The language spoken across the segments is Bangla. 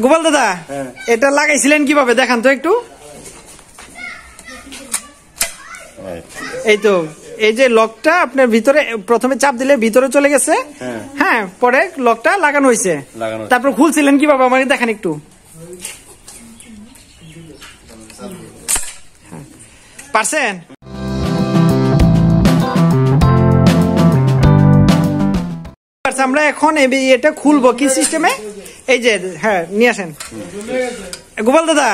গোপাল দাদা, এটা লাগাইছিলেন কিভাবে দেখান তো একটু। এই তো এই যে লকটা আপনার ভিতরে প্রথমে চাপ দিলে ভিতরে চলে গেছে, হ্যাঁ, পরে লকটা লাগানো হয়েছে, তারপর খুলছিলেন কিভাবে আমাকে দেখান একটু। পারছেন? আমরা এখন এটা খুলবো কি সিস্টেমে, এই যে হ্যাঁ নিয়ে আসেন। গোপাল দাদা,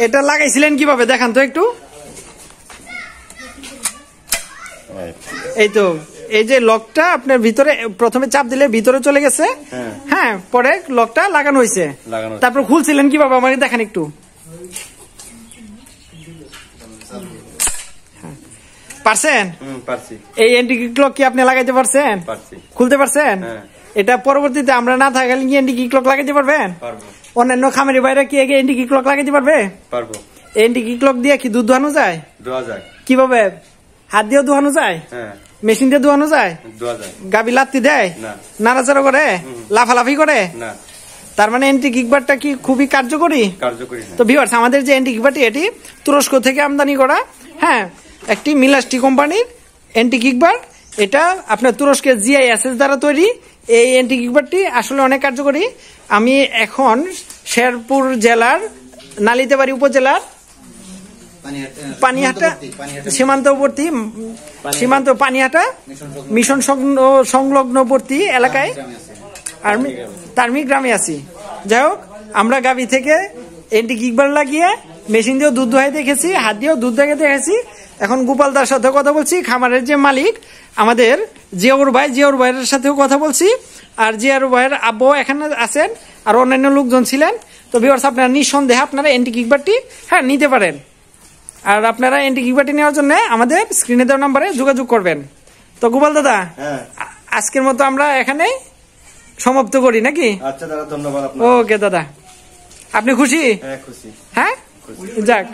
এটা লাগাইছিলেন কিভাবে দেখান তো একটু। এই তো এই যে লকটা আপনার ভিতরে প্রথমে চাপ দিলে ভিতরে চলে গেছে, হ্যাঁ, পরে লকটা লাগানো হয়েছে, তারপর খুলছিলেন কিভাবে আমাকে দেখান একটু। পারছেন? এই এন্টি-কিক লক কি আপনি লাগাইতে পারছেন? খুলতে পারছেন? এটা পরবর্তীতে আমরা না থাকলে কি এন্টি-কিক লক লাগাইতে পারবেন? অন্যান্য খামারি বাইরে কি এন্টি-কিক লক লাগাইতে পারবে? এন্টি-কিক লক দিয়ে কি দুধ দোয়ানো যায়? কিভাবে? হাত দিয়ে দোয়ানো যায়? মেশিন দিয়ে দোয়ানো যায়? গাবি লাত্তি দেয়? নাড়াচাড়া করে? লাফালাফি করে? তার মানে এন্টি-কিক বারটা কি খুবই কার্যকরী? তো ভিউয়ার্স, আমাদের যে এন্টি-কিক বারটি এটি তুরস্ক থেকে আমদানি করা, হ্যাঁ, একটি মিলাস্টি কোম্পানির এন্টি-কিক বার। এটা আপনার তুরস্কের GISS দ্বারা তৈরি। এই এন্টি-কিক বারটি আসলে অনেক কার্যকরী। আমি এখন শেরপুর জেলার নালিতাবাড়ি উপজেলার পানিহাটা সীমান্তবর্তী পানিহাটা মিশন সংলগ্নবর্তী এলাকায় তার্মিক গ্রামে আছি। যাই হোক, আমরা গাবি থেকে এন্টি-কিক বার লাগিয়ে মেশিন দিয়েও দুধ দোহাই দেখেছি, হাত দিয়েও দুধ দেখে দেখেছি। এখন গোপালদার সাথে কথা বলছি, খামারের যে মালিক আমাদের জিয়াউর ভাইয়ের সাথেও কথা বলছি। আর জিয়াউর ভাইয়ের আব্বু এখানে আছেন, আর অন্যান্য লোকজন ছিলেন। তো ভিউয়ার্স, আপনারা নিঃসন্দেহে আপনারা এন্টি-কিক বারটি হ্যাঁ নিতে পারেন। আর আপনারা এন্টি-কিক বারটি নেওয়ার জন্য আমাদের স্ক্রিনে দেওয়া নম্বরে যোগাযোগ করবেন। তো গোপাল দাদা, আজকের মতো আমরা এখানে সমাপ্ত করি নাকি? আচ্ছা দাদা, ধন্যবাদ। ওকে দাদা, আপনি খুশি? খুশি। হ্যাঁ, যাক।